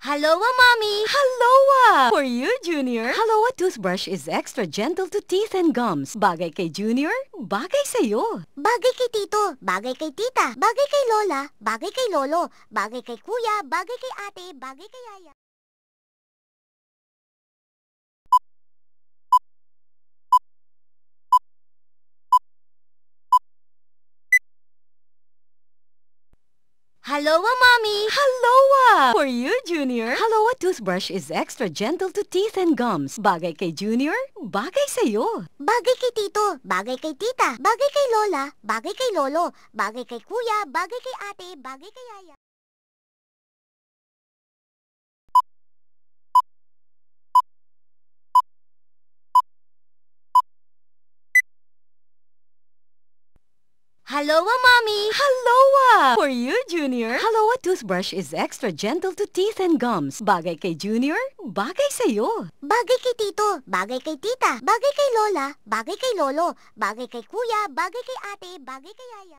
Haloa, Mommy! Haloa! For you, Junior. Haloa toothbrush is extra gentle to teeth and gums. Bagay kay Junior, bagay sa'yo. Bagay kay Tito, bagay kay Tita, bagay kay Lola, bagay kay Lolo, bagay kay Kuya, bagay kay Ate, bagay kay Yaya. Haloa, Mommy! Haloa! For you, Junior. Haloa toothbrush is extra gentle to teeth and gums. Bagay kay Junior, bagay sa'yo. Bagay kay Tito, bagay kay Tita, bagay kay Lola, bagay kay Lolo, bagay kay Kuya, bagay kay Ate, bagay kay Yaya. Haloa, Mommy! Haloa! For you, Junior. Haloa toothbrush is extra gentle to teeth and gums. Bagay kay Junior, bagay sa'yo. Bagay kay Tito, bagay kay Tita, bagay kay Lola, bagay kay Lolo, bagay kay Kuya, bagay kay Ate, bagay kay Yaya.